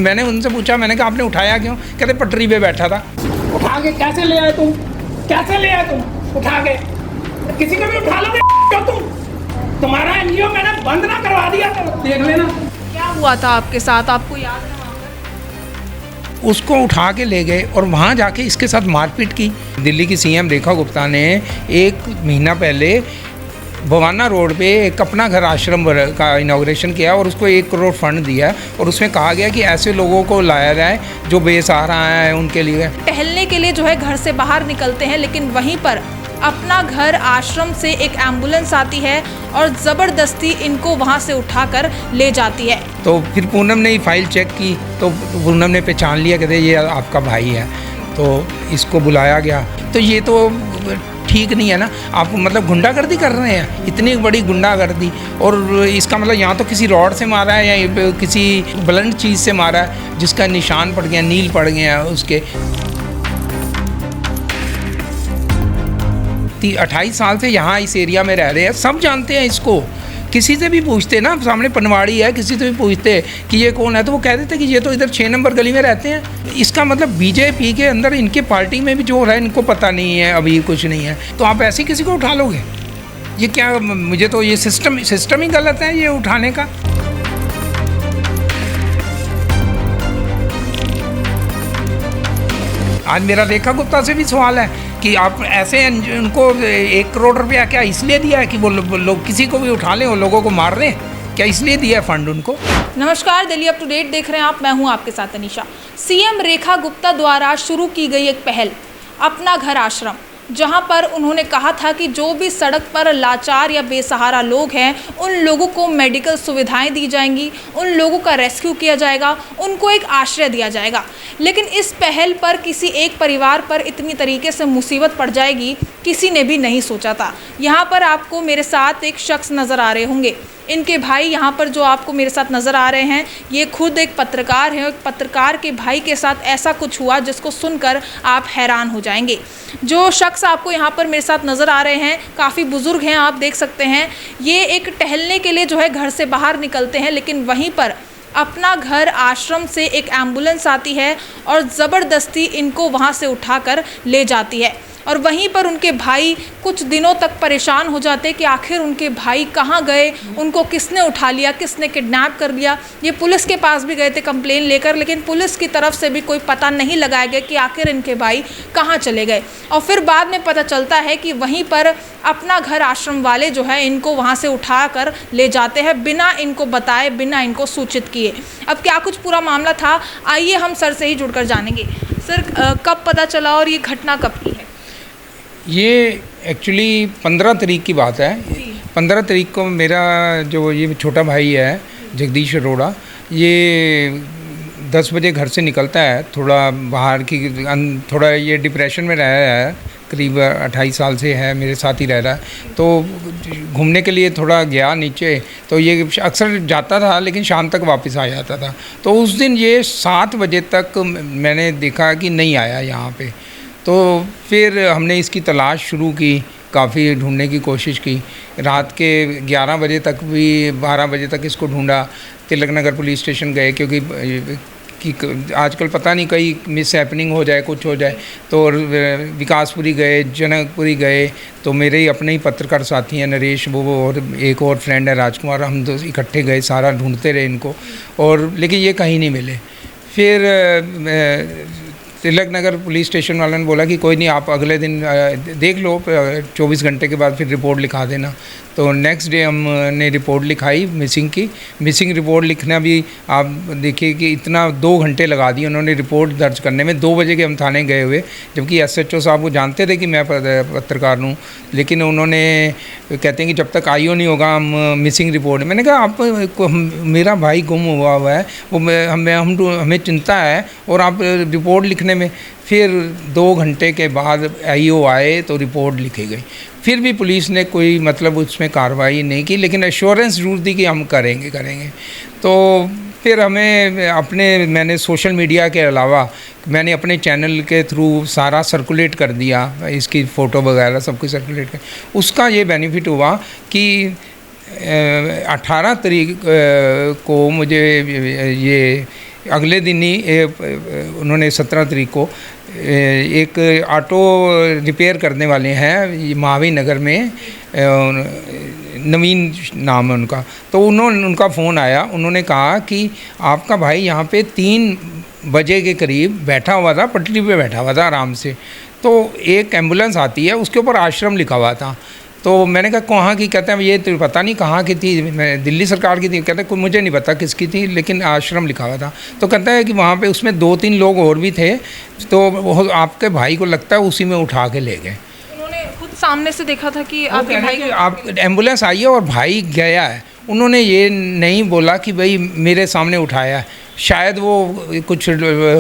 मैंने उनसे पूछा, मैंने कहा आपने उठाया क्यों? कहते पटरी पे बैठा था। उठा के कैसे ले आए तुम? कैसे ले आए तुम उठा के? किसी को भी उठा लोगे क्यों तुम? तुम्हारा एनजीओ मैंने बंद ना करवा दिया तो देख लेना। क्या हुआ था आपके साथ, आपको याद है? उसको उठा के ले गए और वहाँ जाके इसके साथ मारपीट की। दिल्ली की सीएम रेखा गुप्ता ने 1 महीना पहले भवाना रोड पे एक अपना घर आश्रम का इनॉग्रेशन किया और उसको 1 करोड़ फंड दिया और उसमें कहा गया कि ऐसे लोगों को लाया जाए जो बेसहारा है उनके लिए। टहलने के लिए जो है घर से बाहर निकलते हैं, लेकिन वहीं पर अपना घर आश्रम से एक एम्बुलेंस आती है और ज़बरदस्ती इनको वहां से उठाकर ले जाती है। तो फिर पूनम ने ही फाइल चेक की तो पूनम ने पहचान लिया, कहते ये आपका भाई है, तो इसको बुलाया गया। तो ये तो ठीक नहीं है ना, आप मतलब गुंडागर्दी कर रहे हैं, इतनी बड़ी गुंडागर्दी। और इसका मतलब यहाँ तो किसी रॉड से मारा है या किसी ब्लंट चीज़ से मारा है जिसका निशान पड़ गया, नील पड़ गया उसके। 28 साल से यहाँ इस एरिया में रह रहे हैं, सब जानते हैं इसको। किसी से भी पूछते ना, सामने पनवाड़ी है, किसी से भी पूछते कि ये कौन है तो वो कह देते कि ये तो इधर 6 नंबर गली में रहते हैं। इसका मतलब बीजेपी के अंदर इनके पार्टी में भी जो हो रहा है इनको पता नहीं है, अभी कुछ नहीं है, तो आप ऐसे किसी को उठा लोगे? ये क्या, मुझे तो ये सिस्टम ही गलत है ये उठाने का। आज मेरा रेखा गुप्ता से भी सवाल है कि आप ऐसे उनको 1 करोड़ रुपया क्या इसलिए दिया है कि वो लोग किसी को भी उठा लें और लोगों को मार रहे हैं? क्या इसलिए दिया है फंड उनको? नमस्कार, दिल्ली अप टू डेट देख रहे हैं आप, मैं हूं आपके साथ अनीशा। सीएम रेखा गुप्ता द्वारा शुरू की गई एक पहल अपना घर आश्रम, जहां पर उन्होंने कहा था कि जो भी सड़क पर लाचार या बेसहारा लोग हैं उन लोगों को मेडिकल सुविधाएं दी जाएंगी, उन लोगों का रेस्क्यू किया जाएगा, उनको एक आश्रय दिया जाएगा। लेकिन इस पहल पर किसी एक परिवार पर इतनी तरीके से मुसीबत पड़ जाएगी किसी ने भी नहीं सोचा था। यहाँ पर आपको मेरे साथ एक शख्स नज़र आ रहे होंगे, इनके भाई यहाँ पर जो आपको मेरे साथ नज़र आ रहे हैं ये खुद एक पत्रकार हैं। एक पत्रकार के भाई के साथ ऐसा कुछ हुआ जिसको सुनकर आप हैरान हो जाएंगे। जो शख्स आपको यहाँ पर मेरे साथ नज़र आ रहे हैं काफ़ी बुज़ुर्ग हैं, आप देख सकते हैं। ये एक टहलने के लिए जो है घर से बाहर निकलते हैं, लेकिन वहीं पर अपना घर आश्रम से एक एम्बुलेंस आती है और ज़बरदस्ती इनको वहाँ से उठाकर ले जाती है। और वहीं पर उनके भाई कुछ दिनों तक परेशान हो जाते कि आखिर उनके भाई कहाँ गए, उनको किसने उठा लिया, किसने किडनैप कर लिया। ये पुलिस के पास भी गए थे कंप्लेन लेकर, लेकिन पुलिस की तरफ से भी कोई पता नहीं लगाया गया कि आखिर इनके भाई कहाँ चले गए। और फिर बाद में पता चलता है कि वहीं पर अपना घर आश्रम वाले जो है इनको वहाँ से उठा कर ले जाते हैं बिना इनको बताए, बिना इनको सूचित किए। अब क्या कुछ पूरा मामला था, आइए हम सर से ही जुड़कर जानेंगे। सर, कब पता चला और ये घटना कब की है? ये एक्चुअली 15 तारीख की बात है। 15 तारीख को मेरा जो ये छोटा भाई है जगदीश अरोड़ा, ये 10 बजे घर से निकलता है, थोड़ा बाहर की थोड़ा ये डिप्रेशन में रह रहा है, करीब 28 साल से है, मेरे साथ ही रह रहा है। तो घूमने के लिए थोड़ा गया नीचे, तो ये अक्सर जाता था लेकिन शाम तक वापस आ जाता था। तो उस दिन ये 7 बजे तक मैंने देखा कि नहीं आया यहाँ पे। तो फिर हमने इसकी तलाश शुरू की, काफ़ी ढूंढने की कोशिश की। रात के 11 बजे तक भी 12 बजे तक इसको ढूंढा। तिलक नगर पुलिस स्टेशन गए क्योंकि आजकल पता नहीं कहीं मिस हैपनिंग हो जाए, कुछ हो जाए। तो विकासपुरी गए, जनकपुरी गए। तो मेरे ही अपने ही पत्रकार साथी हैं नरेश, वो और एक और फ्रेंड है राजकुमार, हम तो इकट्ठे गए, सारा ढूंढते रहे इनको, और लेकिन ये कहीं नहीं मिले। फिर तिलक नगर पुलिस स्टेशन वालों ने बोला कि कोई नहीं, आप अगले दिन देख लो, 24 घंटे के बाद फिर रिपोर्ट लिखा देना। तो नेक्स्ट डे हमने रिपोर्ट लिखाई मिसिंग की। मिसिंग रिपोर्ट लिखना भी आप देखिए कि इतना 2 घंटे लगा दिए उन्होंने रिपोर्ट दर्ज करने में। 2 बजे के हम थाने गए हुए, जबकि SHO साहब वो जानते थे कि मैं पत्रकार हूँ, लेकिन उन्होंने कहते हैं कि जब तक IO नहीं होगा हम मिसिंग रिपोर्ट। मैंने कहा आप मेरा भाई गुम हुआ है, वो हमें चिंता है और आप रिपोर्ट लिखने में। फिर 2 घंटे के बाद IO आए तो रिपोर्ट लिखी गई। फिर भी पुलिस ने कोई मतलब उसमें कार्रवाई नहीं की, लेकिन एश्योरेंस जरूर दी कि हम करेंगे। तो फिर मैंने सोशल मीडिया के अलावा मैंने अपने चैनल के थ्रू सारा सर्कुलेट कर दिया, इसकी फ़ोटो वगैरह सब कुछ सर्कुलेट कर। उसका ये बेनिफिट हुआ कि 18 तारीख को मुझे ये अगले दिन ही उन्होंने 17 तारीख को एक ऑटो रिपेयर करने वाले हैं महावीर नगर में, नवीन नाम है उनका, तो उनका फ़ोन आया। उन्होंने कहा कि आपका भाई यहाँ पे 3 बजे के करीब बैठा हुआ था, पटरी पे बैठा हुआ था आराम से, तो एक एम्बुलेंस आती है, उसके ऊपर आश्रम लिखा हुआ था। तो मैंने कहा कहाँ की? कहते हैं ये तो पता नहीं कहाँ की थी, मैं दिल्ली सरकार की थी। कहते हैं कोई मुझे नहीं पता किसकी थी, लेकिन आश्रम लिखा हुआ था। तो कहता है कि वहाँ पे उसमें 2-3 लोग और भी थे, तो वो आपके भाई को लगता है उसी में उठा के ले गए। उन्होंने खुद सामने से देखा था कि आपके भाई को आप एम्बुलेंस आई है और भाई गया है। उन्होंने ये नहीं बोला कि भाई मेरे सामने उठाया है, शायद वो कुछ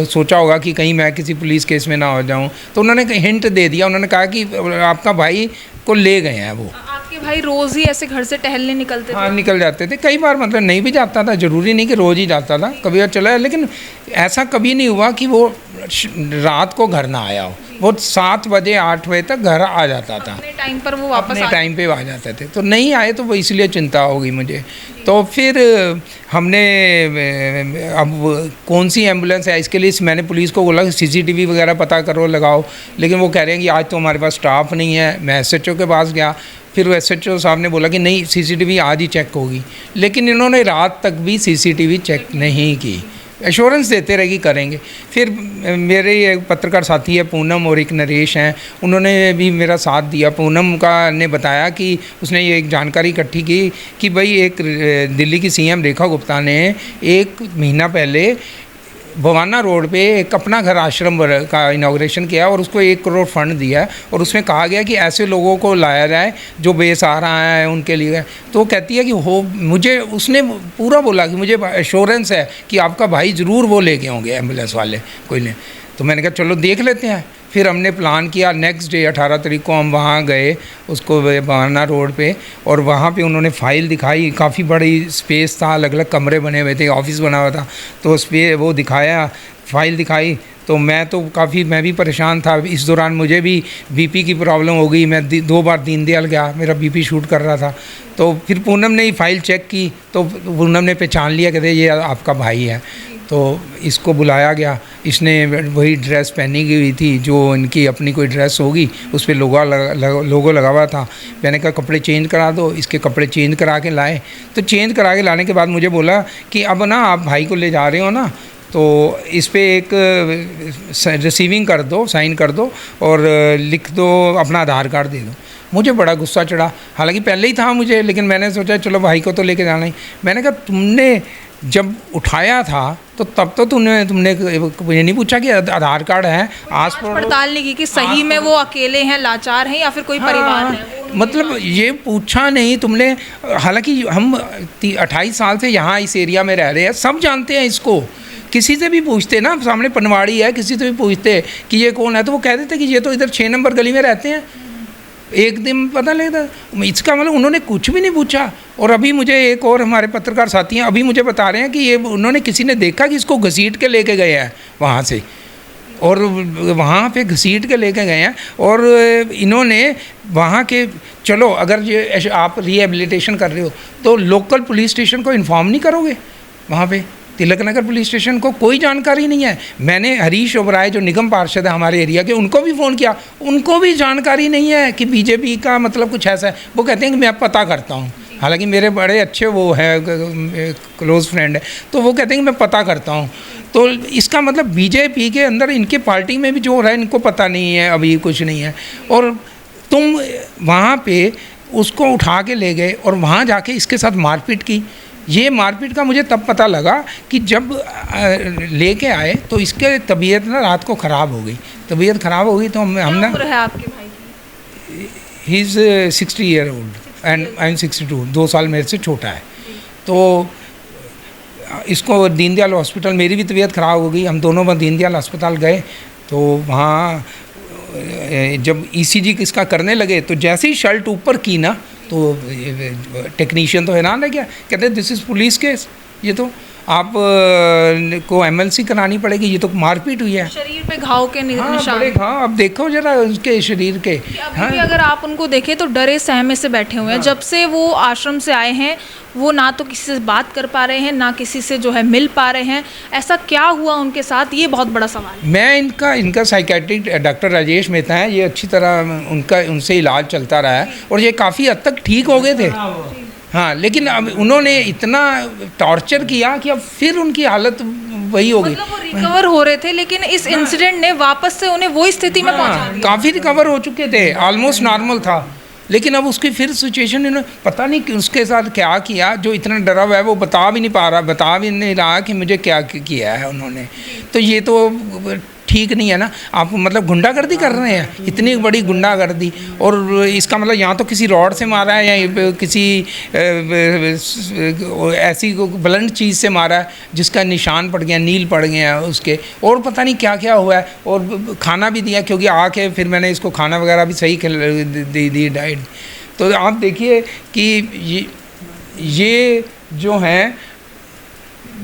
सोचा होगा कि कहीं मैं किसी पुलिस केस में ना हो जाऊं, तो उन्होंने हिंट दे दिया। उन्होंने कहा कि आपका भाई को ले गए हैं वो। आपके भाई रोज़ ही ऐसे घर से टहलने निकलते थे? हाँ, निकल जाते थे कई बार, मतलब नहीं भी जाता था, ज़रूरी नहीं कि रोज़ ही जाता था, कभी और चला। लेकिन ऐसा कभी नहीं हुआ कि वो रात को घर ना आया हो। वो 7 बजे 8 बजे तक घर आ जाता था, अपने टाइम पर वो वापस अपने टाइम पे आ जाते थे। तो नहीं आए तो वो इसलिए चिंता हो गई मुझे। तो फिर हमने अब कौन सी एम्बुलेंस है इसके लिए मैंने पुलिस को बोला कि CCTV वगैरह पता करो, लगाओ। लेकिन वो कह रहे हैं कि आज तो हमारे पास स्टाफ नहीं है। मैं SHO के पास गया, फिर वो SHO साहब ने बोला कि नहीं CCTV आज ही चेक होगी, लेकिन इन्होंने रात तक भी CCTV चेक नहीं की। एश्योरेंस देते रहे कि करेंगे। फिर मेरे एक पत्रकार साथी है पूनम और एक नरेश हैं, उन्होंने भी मेरा साथ दिया। पूनम का ने बताया कि उसने ये एक जानकारी इकट्ठी की कि भाई एक दिल्ली की CM रेखा गुप्ता ने 1 महीना पहले भवाना रोड पे एक अपना घर आश्रम का इनाग्रेशन किया और उसको 1 करोड़ फंड दिया है, और उसमें कहा गया कि ऐसे लोगों को लाया जाए जो बेसहारा है उनके लिए। तो कहती है कि हो मुझे उसने पूरा बोला कि मुझे एश्योरेंस है कि आपका भाई ज़रूर वो लेके होंगे एम्बुलेंस वाले कोई ले। तो मैंने कहा चलो देख लेते हैं। फिर हमने प्लान किया, नेक्स्ट डे 18 तारीख को हम वहाँ गए उसको भवाना रोड पे, और वहाँ पे उन्होंने फ़ाइल दिखाई। काफ़ी बड़ी स्पेस था, अलग अलग कमरे बने हुए थे, ऑफिस बना हुआ था। तो उस पर वो दिखाया, फ़ाइल दिखाई, तो मैं भी परेशान था। इस दौरान मुझे भी BP की प्रॉब्लम हो गई। मैं 2 बार दीनदयाल गया, मेरा BP शूट कर रहा था। तो फिर पूनम ने फ़ाइल चेक की, तो पूनम ने पहचान लिया, कहते ये आपका भाई है। तो इसको बुलाया गया, इसने वही ड्रेस पहनी हुई थी जो इनकी अपनी कोई ड्रेस होगी, उस पर लोगो लगा हुआ था। मैंने कहा कपड़े चेंज करा दो, इसके कपड़े चेंज करा के लाए। तो चेंज करा के लाने के बाद मुझे बोला कि अब ना आप भाई को ले जा रहे हो ना, तो इस पर एक रिसीविंग कर दो, साइन कर दो और लिख दो, अपना आधार कार्ड दे दो। मुझे बड़ा गुस्सा चढ़ा, हालांकि पहले ही था मुझे, लेकिन मैंने सोचा चलो भाई को तो लेके जाना ही। मैंने कहा तुमने जब उठाया था तो तब तो तुमने ये नहीं पूछा कि आधार कार्ड है, आस पड़ताल नहीं की कि सही में वो अकेले हैं, लाचार हैं, या फिर कोई परिवार है? मतलब ये पूछा नहीं तुमने। हालांकि हम 28 साल से यहाँ इस एरिया में रह रहे हैं, सब जानते हैं इसको। किसी से भी पूछते ना, सामने पनवाड़ी है, किसी से भी पूछते कि ये कौन है, तो वो कह देते कि ये तो इधर 6 नंबर गली में रहते हैं। एक दिन पता लगता, इसका मतलब उन्होंने कुछ भी नहीं पूछा। और अभी मुझे एक और हमारे पत्रकार साथी हैं, अभी मुझे बता रहे हैं कि ये उन्होंने किसी ने देखा कि इसको घसीट के लेके गए हैं वहाँ से, और वहाँ पे घसीट के लेके गए हैं। और इन्होंने वहाँ के, चलो अगर ये आप रिहेबिलिटेशन कर रहे हो तो लोकल पुलिस स्टेशन को इन्फॉर्म नहीं करोगे? वहाँ पे तिलक नगर पुलिस स्टेशन को कोई जानकारी नहीं है। मैंने हरीश ओबराय जो निगम पार्षद है हमारे एरिया के, उनको भी फ़ोन किया, उनको भी जानकारी नहीं है कि BJP का मतलब कुछ ऐसा है। वो कहते हैं कि मैं पता करता हूँ, हालांकि मेरे बड़े अच्छे वो है क्लोज़ फ्रेंड है, तो वो कहते हैं कि मैं पता करता हूँ। तो इसका मतलब BJP के अंदर इनके पार्टी में भी जो हो रहा है इनको पता नहीं है, अभी कुछ नहीं है। और तुम वहाँ पे उसको उठा के ले गए और वहाँ जाके इसके साथ मारपीट की। ये मारपीट का मुझे तब पता लगा कि जब लेके आए तो इसके तबीयत ना रात को ख़राब हो गई, तबीयत ख़राब हो गई। तो हमने, उम्र है आपके भाई की? He is 60 year old and I am 62, 2 साल मेरे से छोटा है। तो इसको दीनदयाल हॉस्पिटल, मेरी भी तबीयत ख़राब हो गई, हम दोनों बार दीनदयाल अस्पताल गए। तो वहाँ जब ECG किसका करने लगे तो जैसे ही शर्ट ऊपर की ना, तो टेक्नीशियन तो हैरान रह गया, कहते हैं दिस इज़ पुलिस केस, ये तो आप को एमएलसी करानी पड़ेगी। ये तो मारपीट हुई है, शरीर पे घाव के हाँ निशान। बड़े घाव। अब देखो जरा उसके शरीर के। अभी भी अगर आप उनको देखें तो डरे सहमे से बैठे हुए हैं। जब से वो आश्रम से आए हैं वो ना तो किसी से बात कर पा रहे हैं, ना किसी से जो है मिल पा रहे हैं। ऐसा क्या हुआ उनके साथ, ये बहुत बड़ा सवाल है। मैं इनका साइकेट्रिक डॉक्टर राजेश मेहता है, ये अच्छी तरह उनसे इलाज चलता रहा है और ये काफ़ी हद तक ठीक हो गए थे। हाँ, लेकिन अब उन्होंने इतना टॉर्चर किया कि अब फिर उनकी हालत वही हो गई। मतलब वो रिकवर हो रहे थे लेकिन इस इंसिडेंट ने वापस से उन्हें वही स्थिति में पहुंचा दिया। काफ़ी रिकवर हो चुके थे, ऑलमोस्ट नॉर्मल था, लेकिन अब उसकी फिर सिचुएशन इन्होंने पता नहीं कि उसके साथ क्या किया। जो इतना डरा हुआ है वो बता भी नहीं रहा कि मुझे क्या किया है उन्होंने। तो ये तो ठीक नहीं है ना। आप मतलब गुंडागर्दी कर रहे हैं, इतनी बड़ी गुंडागर्दी, और इसका मतलब यहाँ तो किसी रॉड से मारा है या किसी ऐसी ब्लंट चीज़ से मारा है जिसका निशान पड़ गया, नील पड़ गया उसके, और पता नहीं क्या क्या हुआ है। और खाना भी दिया, क्योंकि आके फिर मैंने इसको खाना वगैरह भी सही दी डाइट। तो आप देखिए कि ये जो हैं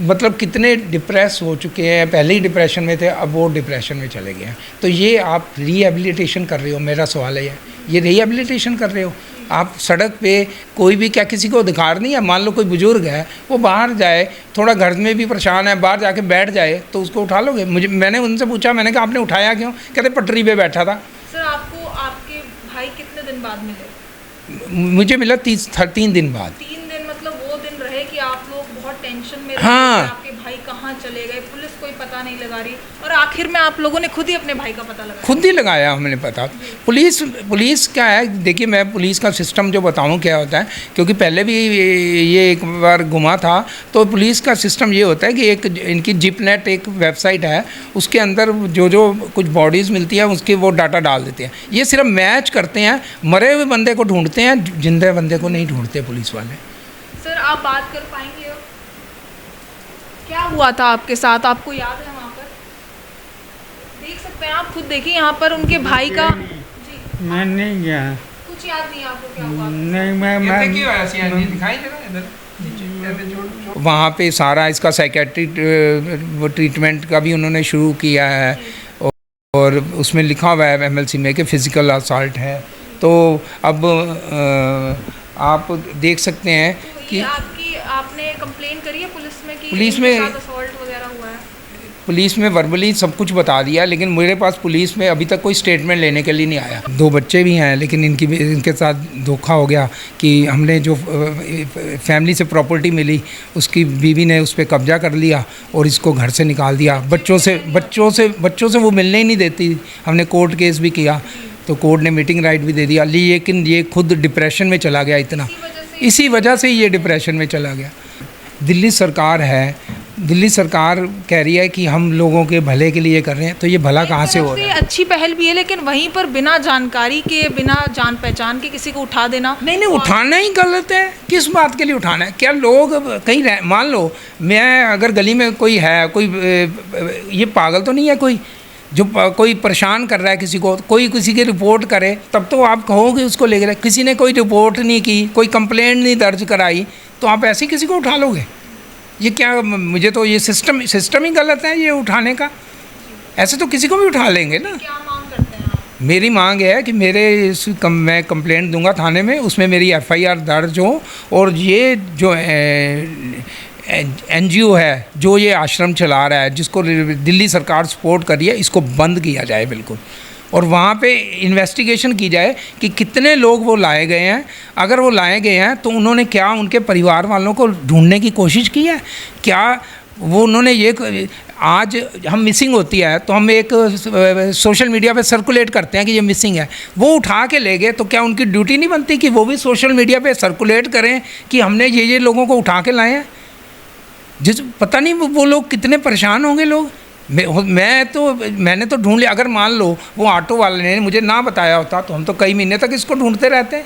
मतलब कितने डिप्रेस हो चुके हैं। पहले ही डिप्रेशन में थे, अब वो डिप्रेशन में चले गए हैं। तो ये आप रिहेबिलिटेशन कर रहे हो, मेरा सवाल है ये रिहेबिलिटेशन कर रहे हो आप। सड़क पे कोई भी, क्या किसी को अधिकार नहीं है? मान लो कोई बुजुर्ग है, वो बाहर जाए, थोड़ा घर में भी परेशान है, बाहर जाके बैठ जाए, तो उसको उठा लोगे? मैंने उनसे पूछा, मैंने कहा आपने उठाया क्यों? कहते पटरी पे बैठा था। सर आपको आपके भाई कितने दिन बाद मिले? मुझे मिला 3 दिन बाद। 3 दिन मतलब वो दिन रहे कि आप लोग बहुत टेंशन में रहे हाँ। कि आपके भाई कहाँ चले गए, पुलिस कोई पता नहीं लगा रही, और आखिर में आप लोगों ने खुद ही अपने भाई का पता लगाया। खुद ही लगाया हमने पता। पुलिस क्या है, देखिए मैं पुलिस का सिस्टम जो बताऊं क्या होता है, क्योंकि पहले भी ये एक बार घुमा था। तो पुलिस का सिस्टम ये होता है कि एक इनकी जिपनेट एक वेबसाइट है, उसके अंदर जो कुछ बॉडीज़ मिलती है उसके वो डाटा डाल देते हैं। ये सिर्फ मैच करते हैं, मरे हुए बंदे को ढूंढते हैं, जिंदे बंदे को नहीं ढूंढते पुलिस वाले। सर आप बात कर पाएंगे अब? क्या हुआ था आपके साथ, आपको याद है? वहाँ पर देख सकते हैं आप, खुद देखिए यहाँ पर उनके भाई का। जी, मैं नहीं गया, कुछ याद नहीं आपको क्या हुआ? नहीं वहाँ पे सारा इसका साइकेट्रिक ट्रीटमेंट का भी उन्होंने शुरू किया है, और उसमें लिखा हुआ है एमएलसी में कि फ़िज़िकल असॉल्ट है। तो अब आप देख सकते हैं कि आपने कंप्लेन करी है पुलिस में कि पुलिस में असॉल्ट वगैरह हुआ है? पुलिस में वर्बली सब कुछ बता दिया, लेकिन मेरे पास पुलिस में अभी तक कोई स्टेटमेंट लेने के लिए नहीं आया। 2 बच्चे भी हैं, लेकिन इनके साथ धोखा हो गया कि हमने जो फैमिली से प्रॉपर्टी मिली उसकी बीवी ने उस पर कब्जा कर लिया और इसको घर से निकाल दिया। बच्चों से वो मिलने ही नहीं देती। हमने कोर्ट केस भी किया, तो कोर्ट ने मीटिंग राइट भी दे दिया, लेकिन ये खुद डिप्रेशन में चला गया इतना। इसी वजह से ये डिप्रेशन में चला गया। दिल्ली सरकार कह रही है कि हम लोगों के भले के लिए कर रहे हैं, तो ये भला कहाँ से हो रहा है? अच्छी पहल भी है, लेकिन वहीं पर बिना जानकारी के, बिना जान पहचान के किसी को उठा देना। नहीं, उठाना ही गलत है। किस बात के लिए उठाना है? क्या लोग कहीं मान लो मैं अगर गली में कोई है, कोई ये पागल तो नहीं है कोई जो कोई परेशान कर रहा है किसी को, कोई किसी की रिपोर्ट करे, तब तो आप कहोगे उसको ले गए। किसी ने कोई रिपोर्ट नहीं की, कोई कंप्लेंट नहीं दर्ज कराई, तो आप ऐसे किसी को उठा लोगे? ये क्या, मुझे तो ये सिस्टम ही गलत है ये उठाने का। ऐसे तो किसी को भी उठा लेंगे ना। क्या मांग करते हैं आप? मेरी मांग है कि मैं कंप्लेंट दूंगा थाने में, उसमें मेरी एफआईआर दर्ज हो, और ये जो एनजीओ है जो ये आश्रम चला रहा है, जिसको दिल्ली सरकार सपोर्ट कर रही है, इसको बंद किया जाए बिल्कुल, और वहाँ पे इन्वेस्टिगेशन की जाए कि कितने लोग वो लाए गए हैं। अगर वो लाए गए हैं तो उन्होंने क्या उनके परिवार वालों को ढूंढने की कोशिश की है? क्या वो उन्होंने ये, आज हम मिसिंग होती है तो हम एक सोशल मीडिया पे सर्कुलेट करते हैं कि ये मिसिंग है, वो उठा के ले गए, तो क्या उनकी ड्यूटी नहीं बनती कि वो भी सोशल मीडिया पे सर्कुलेट करें कि हमने ये लोगों को उठा के लाए हैं? पता नहीं वो लोग कितने परेशान होंगे लोग। मैंने तो ढूंढ लिया। अगर मान लो वो ऑटो वाले ने मुझे ना बताया होता तो हम तो कई महीने तक इसको ढूंढते रहते,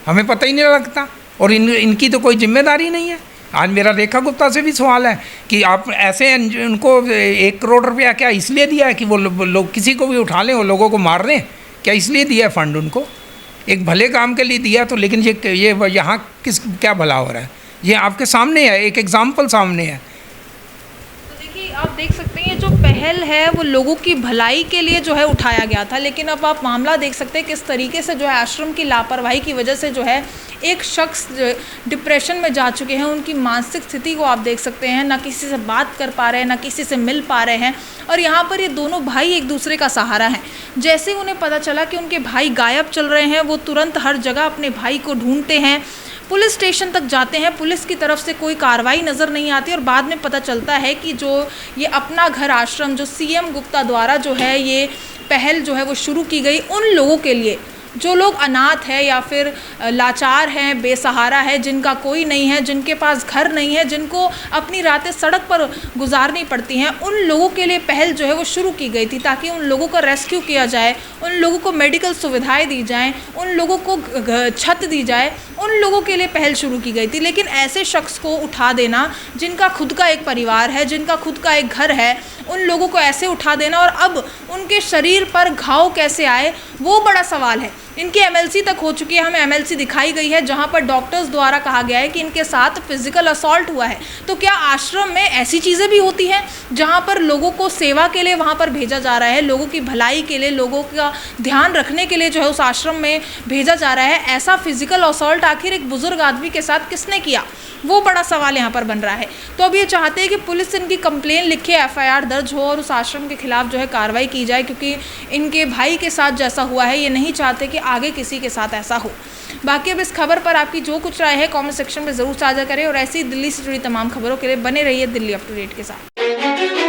हमें पता ही नहीं लगता, और इनकी तो कोई जिम्मेदारी नहीं है। आज मेरा रेखा गुप्ता से भी सवाल है कि आप ऐसे उनको 1 करोड़ रुपया क्या इसलिए दिया है कि वो लोग किसी को भी उठा लें, वो लोगों को मार लें? क्या इसलिए दिया है फंड उनको? एक भले काम के लिए दिया, तो लेकिन ये यहाँ क्या भला हो रहा है? ये आपके सामने है, एक एग्जाम्पल सामने है। आप देख सकते हैं ये जो पहल है वो लोगों की भलाई के लिए जो है उठाया गया था, लेकिन अब आप मामला देख सकते हैं किस तरीके से जो है आश्रम की लापरवाही की वजह से जो है एक शख्स डिप्रेशन में जा चुके हैं। उनकी मानसिक स्थिति को आप देख सकते हैं, ना किसी से बात कर पा रहे हैं, ना किसी से मिल पा रहे हैं। और यहाँ पर ये दोनों भाई एक दूसरे का सहारा हैं। जैसे ही उन्हें पता चला कि उनके भाई गायब चल रहे हैं, वो तुरंत हर जगह अपने भाई को ढूंढते हैं, पुलिस स्टेशन तक जाते हैं, पुलिस की तरफ से कोई कार्रवाई नज़र नहीं आती। और बाद में पता चलता है कि जो ये अपना घर आश्रम जो सीएम गुप्ता द्वारा जो है ये पहल जो है वो शुरू की गई उन लोगों के लिए जो लोग अनाथ है या फिर लाचार हैं, बेसहारा है, जिनका कोई नहीं है, जिनके पास घर नहीं है, जिनको अपनी रातें सड़क पर गुजारनी पड़ती हैं, उन लोगों के लिए पहल जो है वो शुरू की गई थी ताकि उन लोगों का रेस्क्यू किया जाए, उन लोगों को मेडिकल सुविधाएं दी जाएं, उन लोगों को छत दी जाए, उन लोगों के लिए पहल शुरू की गई थी। लेकिन ऐसे शख्स को उठा देना जिनका खुद का एक परिवार है, जिनका खुद का एक घर है, उन लोगों को ऐसे उठा देना और अब उनके शरीर पर घाव कैसे आए वो बड़ा सवाल है। इनकी एमएलसी तक हो चुकी है, हमें एमएलसी दिखाई गई है जहां पर डॉक्टर्स द्वारा कहा गया है कि इनके साथ फिजिकल असॉल्ट हुआ है। तो क्या आश्रम में ऐसी चीज़ें भी होती हैं जहां पर लोगों को सेवा के लिए वहां पर भेजा जा रहा है, लोगों की भलाई के लिए, लोगों का ध्यान रखने के लिए जो है उस आश्रम में भेजा जा रहा है? ऐसा फिजिकल असॉल्ट आखिर एक बुजुर्ग आदमी के साथ किसने किया, वो बड़ा सवाल यहाँ पर बन रहा है। तो अब ये चाहते हैं कि पुलिस इनकी कंप्लेन लिखे, एफआईआर दर्ज हो और उस आश्रम के खिलाफ जो है कार्रवाई की जाए, क्योंकि इनके भाई के साथ जैसा हुआ है ये नहीं चाहते कि आगे किसी के साथ ऐसा हो। बाकी अब इस खबर पर आपकी जो कुछ राय है कमेंट सेक्शन में ज़रूर साझा करें और ऐसी दिल्ली से जुड़ी तमाम खबरों के लिए बने रहिए दिल्ली अप टू डेट के साथ।